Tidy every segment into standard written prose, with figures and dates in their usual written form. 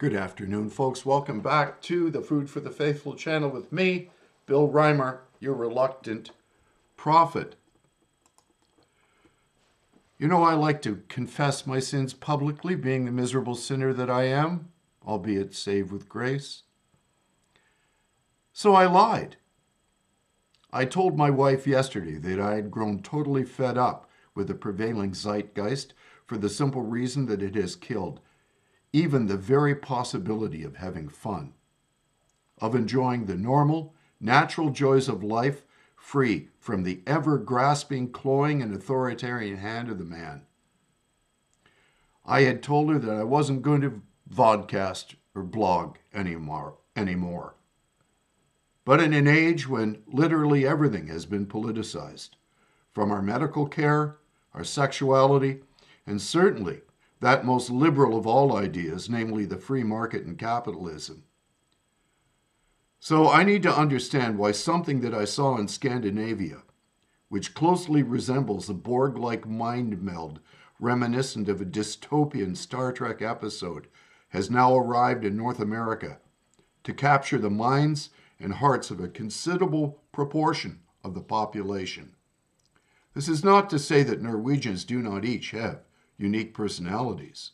Good afternoon, folks. Welcome back to the Food for the Faithful channel with me, Bill Reimer, your reluctant prophet. You know, I like to confess my sins publicly, being the miserable sinner that I am, albeit saved with grace. So I lied. I told my wife yesterday that I had grown totally fed up with the prevailing zeitgeist for the simple reason that it has killed even the very possibility of having fun, of enjoying the normal, natural joys of life free from the ever-grasping, cloying, and authoritarian hand of the man. I had told her that I wasn't going to vodcast or blog anymore. But in an age when literally everything has been politicized, from our medical care, our sexuality, and certainly that most liberal of all ideas, namely the free market and capitalism. So I need to understand why something that I saw in Scandinavia, which closely resembles a Borg-like mind meld reminiscent of a dystopian Star Trek episode, has now arrived in North America to capture the minds and hearts of a considerable proportion of the population. This is not to say that Norwegians do not each have unique personalities.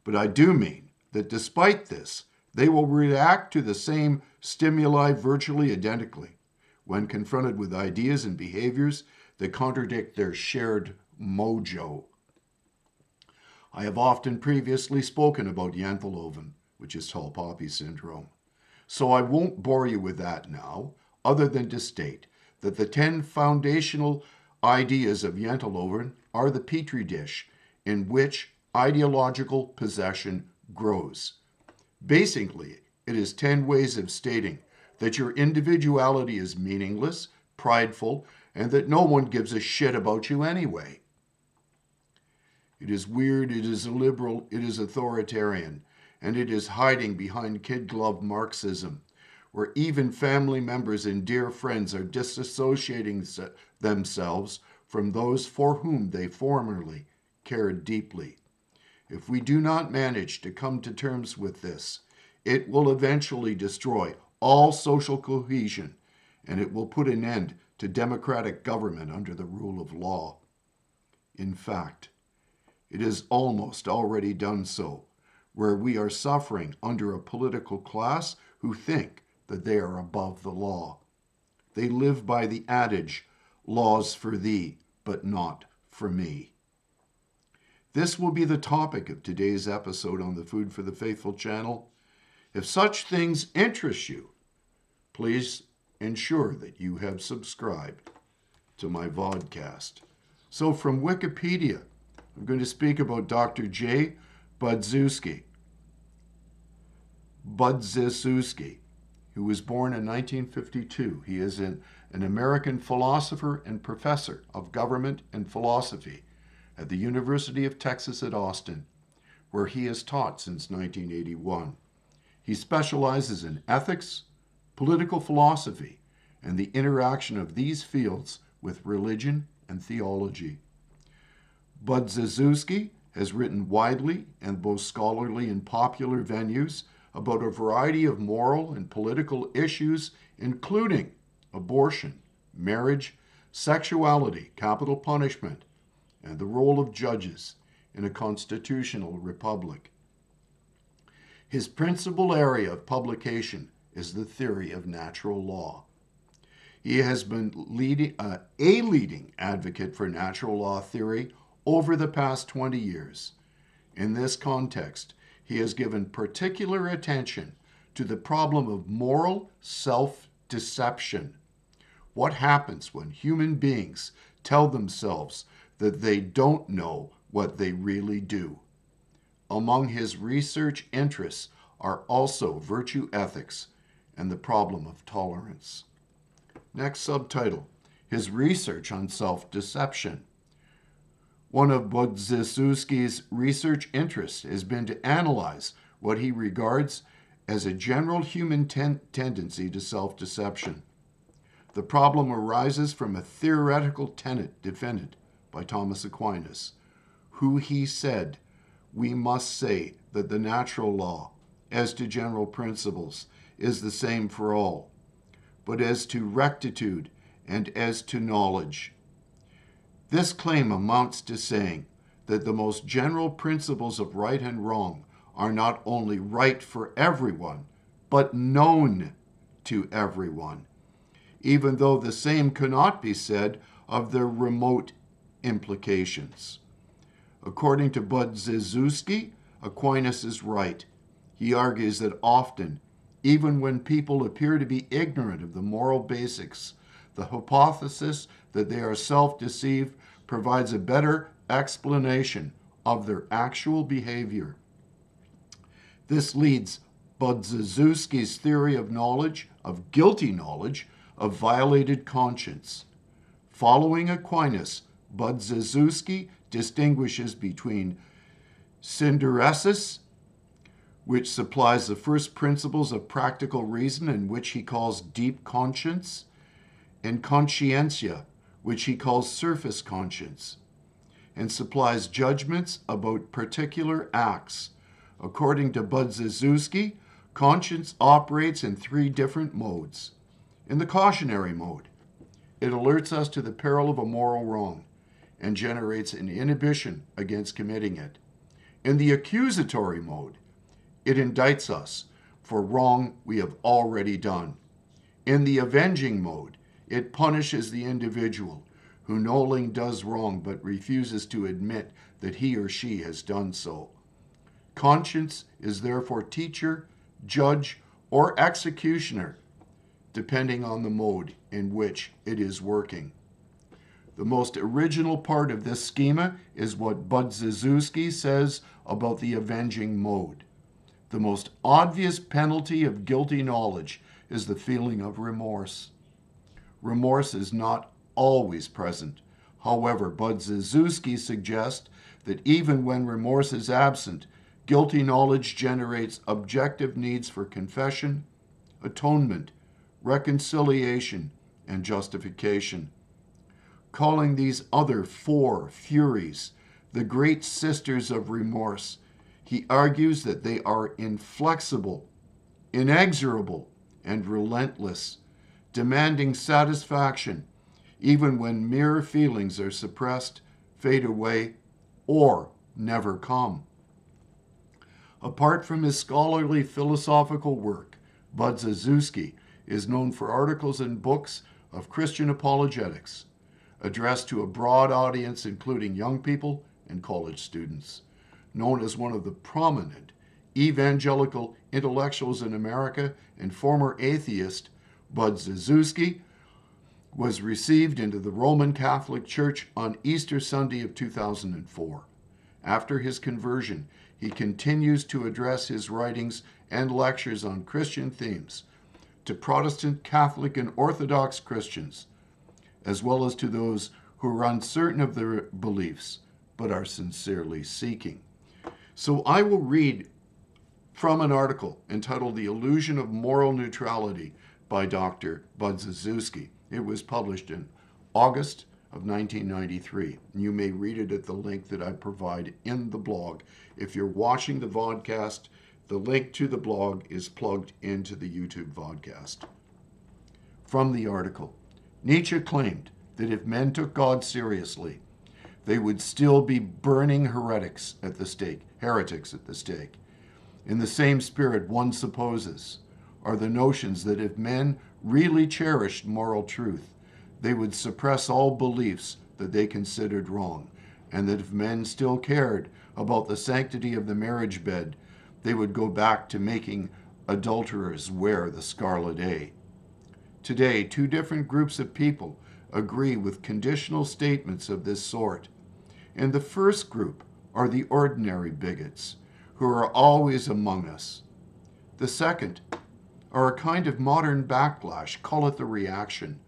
But I do mean that despite this, they will react to the same stimuli virtually identically when confronted with ideas and behaviors that contradict their shared mojo. I have often previously spoken about Janteloven, which is tall poppy syndrome. So I won't bore you with that now, other than to state that the 10 foundational ideas of Janteloven are the petri dish in which ideological possession grows. Basically, it is 10 ways of stating that your individuality is meaningless, prideful, and that no one gives a shit about you anyway. It is weird, it is illiberal, it is authoritarian, and it is hiding behind kid-glove Marxism, where even family members and dear friends are disassociating themselves from those for whom they formerly cared deeply. If we do not manage to come to terms with this, it will eventually destroy all social cohesion, and it will put an end to democratic government under the rule of law. In fact, it has almost already done so, where we are suffering under a political class who think that they are above the law. They live by the adage, laws for thee, but not for me. This will be the topic of today's episode on the Food for the Faithful channel. If such things interest you, please ensure that you have subscribed to my vodcast. So from Wikipedia, I'm going to speak about Dr. J. Budziszewski, who was born in 1952. He is an American philosopher and professor of government and philosophy at the University of Texas at Austin, where he has taught since 1981. He specializes in ethics, political philosophy, and the interaction of these fields with religion and theology. Budziszewski has written widely and both scholarly and popular venues about a variety of moral and political issues, including abortion, marriage, sexuality, capital punishment, and the role of judges in a constitutional republic. His principal area of publication is the theory of natural law. He has been a leading advocate for natural law theory over the past 20 years. In this context, he has given particular attention to the problem of moral self-deception. What happens when human beings tell themselves that they don't know what they really do? Among his research interests are also virtue ethics and the problem of tolerance. Next subtitle, his research on self-deception. One of Budziszewski's research interests has been to analyze what he regards as a general human tendency to self-deception. The problem arises from a theoretical tenet defended by Thomas Aquinas, who he said, "We must say that the natural law as to general principles is the same for all, but as to rectitude and as to knowledge. This claim amounts to saying that the most general principles of right and wrong are not only right for everyone, but known to everyone, even though the same cannot be said of their remote implications. According to Budziszewski, Aquinas is right. He argues that often, even when people appear to be ignorant of the moral basics, the hypothesis that they are self-deceived provides a better explanation of their actual behavior. This leads Budziszewski's theory of knowledge, of guilty knowledge, of violated conscience. Following Aquinas, Budziszewski distinguishes between synderesis, which supplies the first principles of practical reason and which he calls deep conscience, and conscientia, which he calls surface conscience, and supplies judgments about particular acts. According to Budziszewski, conscience operates in three different modes. In the cautionary mode, it alerts us to the peril of a moral wrong and generates an inhibition against committing it. In the accusatory mode, it indicts us for wrong we have already done. In the avenging mode, it punishes the individual who knowingly does wrong but refuses to admit that he or she has done so. Conscience is therefore teacher, judge, or executioner, depending on the mode in which it is working. The most original part of this schema is what Budziszewski says about the avenging mode. The most obvious penalty of guilty knowledge is the feeling of remorse. Remorse is not always present. However, Budziszewski suggests that even when remorse is absent, guilty knowledge generates objective needs for confession, atonement, reconciliation, and justification. Calling these other four furies the great sisters of remorse, he argues that they are inflexible, inexorable, and relentless, demanding satisfaction even when mere feelings are suppressed, fade away, or never come. Apart from his scholarly philosophical work, Budziszewski is known for articles and books of Christian apologetics, addressed to a broad audience including young people and college students. Known as one of the prominent evangelical intellectuals in America and former atheist, Budziszewski was received into the Roman Catholic Church on Easter Sunday of 2004. After his conversion, he continues to address his writings and lectures on Christian themes to Protestant, Catholic, and Orthodox Christians, as well as to those who are uncertain of their beliefs but are sincerely seeking. So I will read from an article entitled The Illusion of Moral Neutrality by Dr. Budziszewski. It was published in August of 1993. You may read it at the link that I provide in the blog. If you're watching the vodcast, the link to the blog is plugged into the YouTube vodcast. From the article, Nietzsche claimed that if men took God seriously, they would still be burning heretics at the stake. In the same spirit, one supposes, are the notions that if men really cherished moral truth, they would suppress all beliefs that they considered wrong, and that if men still cared about the sanctity of the marriage bed, they would go back to making adulterers wear the scarlet A. Today, two different groups of people agree with conditional statements of this sort. In the first group are the ordinary bigots, who are always among us. The second are a kind of modern backlash, call it the reaction,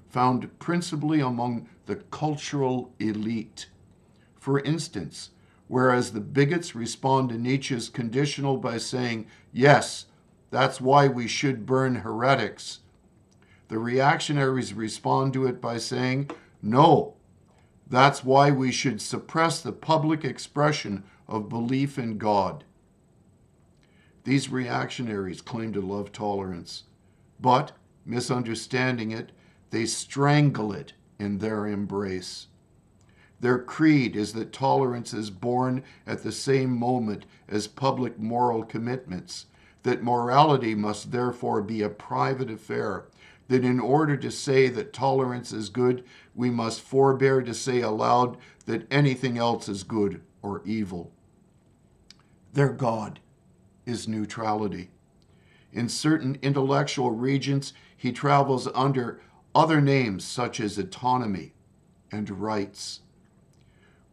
found principally among the cultural elite. For instance, whereas the bigots respond to Nietzsche's conditional by saying, yes, that's why we should burn heretics, the reactionaries respond to it by saying, no, that's why we should suppress the public expression of belief in God. These reactionaries claim to love tolerance, but, misunderstanding it, they strangle it in their embrace. Their creed is that tolerance is born at the same moment as public moral commitments, that morality must therefore be a private affair, that in order to say that tolerance is good, we must forbear to say aloud that anything else is good or evil. Their God is neutrality. In certain intellectual regions, he travels under other names such as autonomy and rights.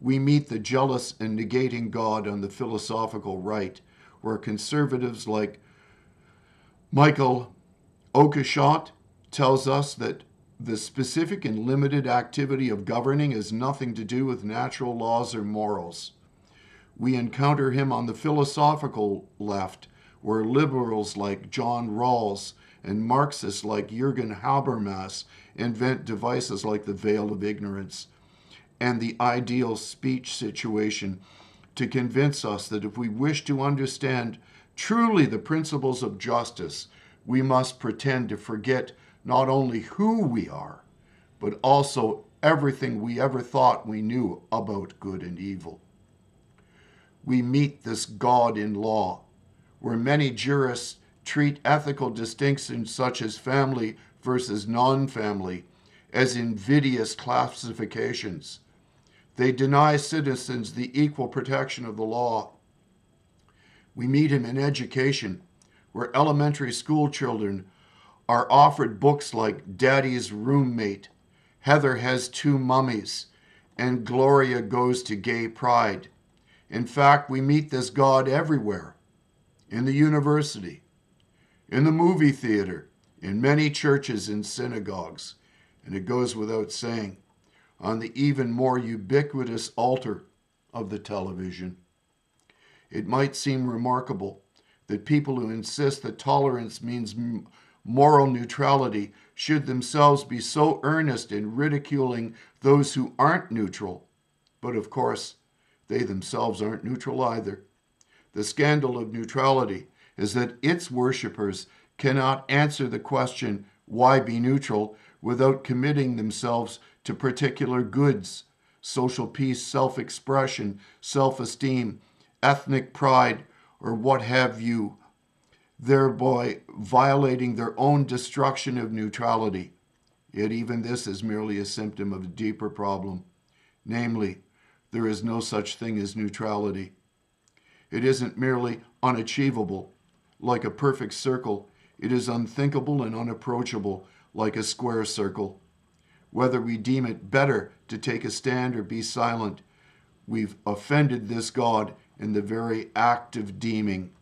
We meet the jealous and negating God on the philosophical right, where conservatives like Michael Oakeshott tells us that the specific and limited activity of governing has nothing to do with natural laws or morals. We encounter him on the philosophical left, where liberals like John Rawls and Marxists like Jürgen Habermas invent devices like the veil of ignorance and the ideal speech situation to convince us that if we wish to understand truly the principles of justice, we must pretend to forget not only who we are, but also everything we ever thought we knew about good and evil. We meet this God in law, where many jurists treat ethical distinctions such as family versus non-family as invidious classifications. They deny citizens the equal protection of the law. We meet him in education, where elementary school children are offered books like Daddy's Roommate, Heather Has Two Mummies, and Gloria Goes to Gay Pride. In fact, we meet this God everywhere, in the university, in the movie theater, in many churches and synagogues, and it goes without saying, on the even more ubiquitous altar of the television. It might seem remarkable that people who insist that tolerance means moral neutrality should themselves be so earnest in ridiculing those who aren't neutral, but of course, they themselves aren't neutral either. The scandal of neutrality is that its worshippers cannot answer the question, why be neutral, without committing themselves to particular goods, social peace, self-expression, self-esteem, ethnic pride, or what have you, thereby violating their own destruction of neutrality. Yet even this is merely a symptom of a deeper problem, namely, there is no such thing as neutrality. It isn't merely unachievable, like a perfect circle. It is unthinkable and unapproachable, like a square circle. Whether we deem it better to take a stand or be silent, we've offended this God in the very act of deeming.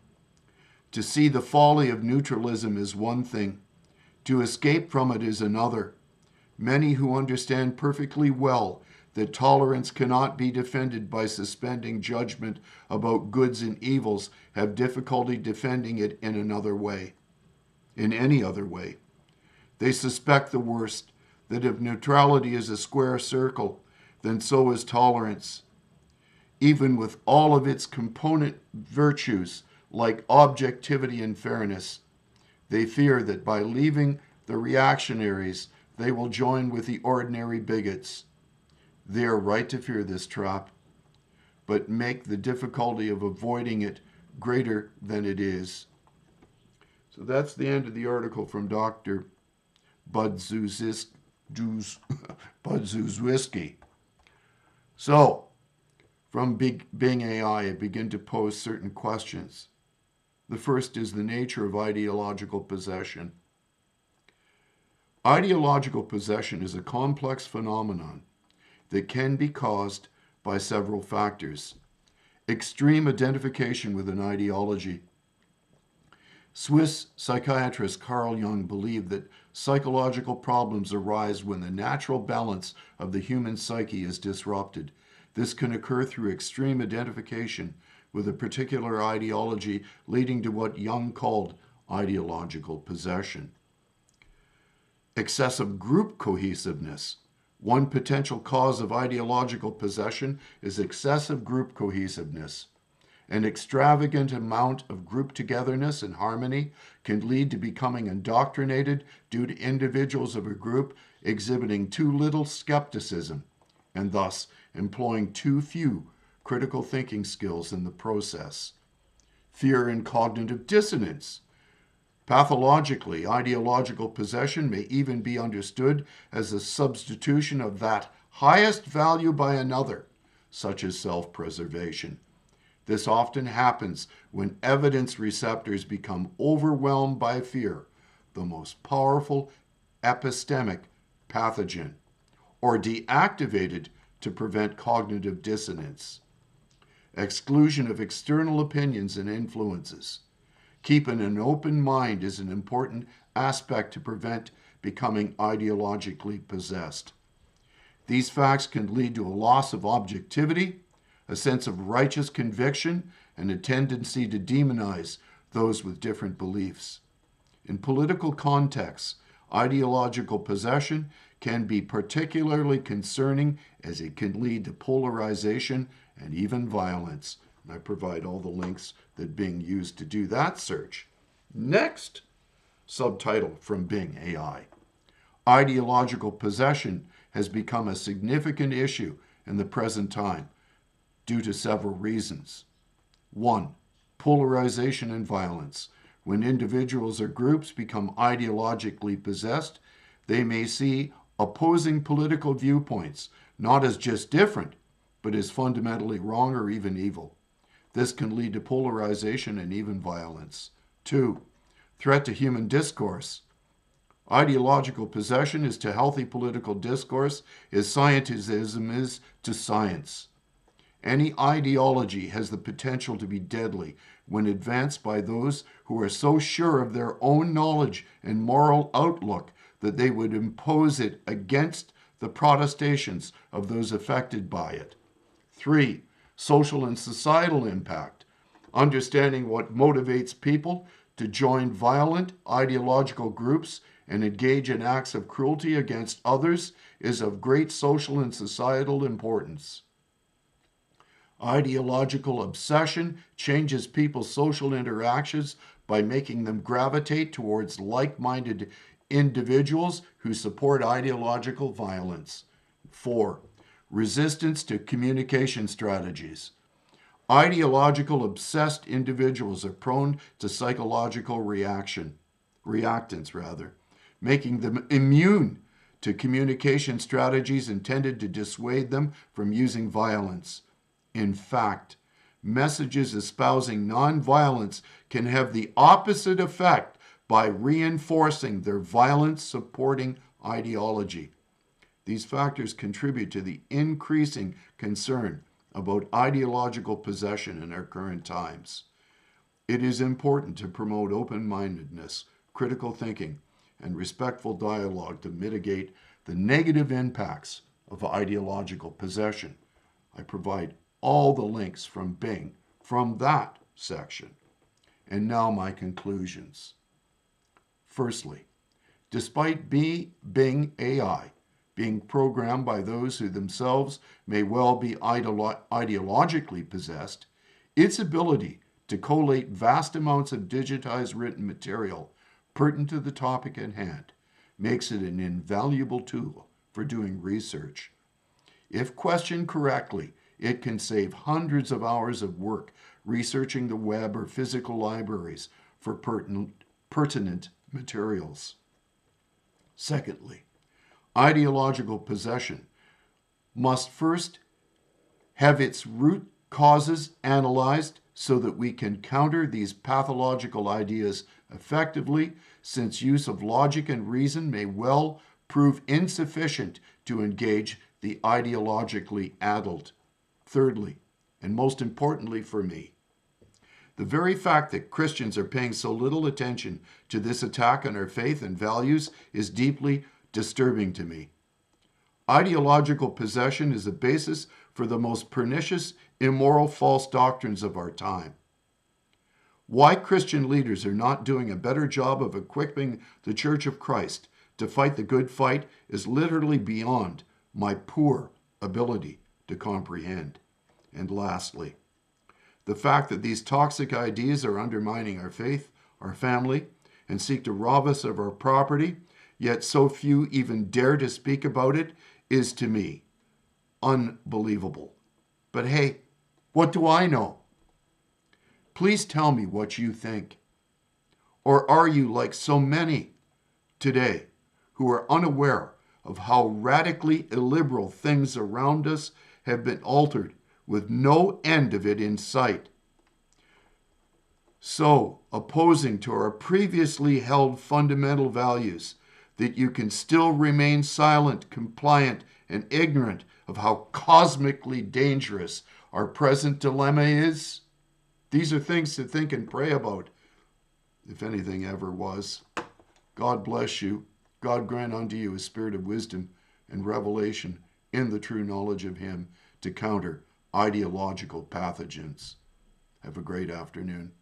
To see the folly of neutralism is one thing. To escape from it is another. Many who understand perfectly well that tolerance cannot be defended by suspending judgment about goods and evils have difficulty defending it in another way, in any other way. They suspect the worst, that if neutrality is a square circle, then so is tolerance. Even with all of its component virtues, like objectivity and fairness, they fear that by leaving the reactionaries, they will join with the ordinary bigots. They are right to fear this trap, but make the difficulty of avoiding it greater than it is. So that's the end of the article from Dr. Budziszewski. So, from Bing AI, I begin to pose certain questions. The first is the nature of ideological possession. Ideological possession is a complex phenomenon that can be caused by several factors. Extreme identification with an ideology. Swiss psychiatrist Carl Jung believed that psychological problems arise when the natural balance of the human psyche is disrupted. This can occur through extreme identification with a particular ideology, leading to what Jung called ideological possession. Excessive group cohesiveness. One potential cause of ideological possession is excessive group cohesiveness. An extravagant amount of group togetherness and harmony can lead to becoming indoctrinated due to individuals of a group exhibiting too little skepticism and thus employing too few critical thinking skills in the process. Fear and cognitive dissonance. Pathologically, ideological possession may even be understood as a substitution of that highest value by another, such as self-preservation. This often happens when evidence receptors become overwhelmed by fear, the most powerful epistemic pathogen, or deactivated to prevent cognitive dissonance. Exclusion of external opinions and influences. Keeping an open mind is an important aspect to prevent becoming ideologically possessed. These facts can lead to a loss of objectivity, a sense of righteous conviction, and a tendency to demonize those with different beliefs. In political contexts, ideological possession can be particularly concerning as it can lead to polarization and even violence. And I provide all the links that are being used to do that search. Next, subtitle from Bing AI. Ideological possession has become a significant issue in the present time due to several reasons. 1. Polarization and violence. When individuals or groups become ideologically possessed, they may see opposing political viewpoints not as just different, but as fundamentally wrong or even evil. This can lead to polarization and even violence. 2. Threat to human discourse. Ideological possession is to healthy political discourse as scientism is to science. Any ideology has the potential to be deadly when advanced by those who are so sure of their own knowledge and moral outlook that they would impose it against the protestations of those affected by it. 3. Social and societal impact. Understanding what motivates people to join violent ideological groups and engage in acts of cruelty against others is of great social and societal importance. Ideological obsession changes people's social interactions by making them gravitate towards like-minded individuals who support ideological violence. 4. Resistance to communication strategies. Ideological obsessed individuals are prone to psychological reactance, making them immune to communication strategies intended to dissuade them from using violence. In fact, messages espousing nonviolence can have the opposite effect by reinforcing their violence-supporting ideology. These factors contribute to the increasing concern about ideological possession in our current times. It is important to promote open-mindedness, critical thinking, and respectful dialogue to mitigate the negative impacts of ideological possession. I provide all the links from Bing from that section. And now my conclusions. Firstly, despite Bing AI being programmed by those who themselves may well be ideologically possessed, its ability to collate vast amounts of digitized written material pertinent to the topic at hand makes it an invaluable tool for doing research. If questioned correctly, it can save hundreds of hours of work researching the web or physical libraries for pertinent materials. Secondly, ideological possession must first have its root causes analyzed so that we can counter these pathological ideas effectively, since use of logic and reason may well prove insufficient to engage the ideologically addled. Thirdly, and most importantly for me, the very fact that Christians are paying so little attention to this attack on our faith and values is deeply disturbing to me. Ideological possession is the basis for the most pernicious, immoral, false doctrines of our time. Why Christian leaders are not doing a better job of equipping the Church of Christ to fight the good fight is literally beyond my poor ability to comprehend. And lastly, The fact that these toxic ideas are undermining our faith, our family, and seek to rob us of our property, yet so few even dare to speak about it, is to me unbelievable. But hey, what do I know? Please tell me what you think. Or are you like so many today who are unaware of how radically illiberal things around us have been altered with no end of it in sight? So opposing to our previously held fundamental values that you can still remain silent, compliant, and ignorant of how cosmically dangerous our present dilemma is? These are things to think and pray about, if anything ever was. God bless you. God grant unto you a spirit of wisdom and revelation in the true knowledge of Him to counter ideological pathogens. Have a great afternoon.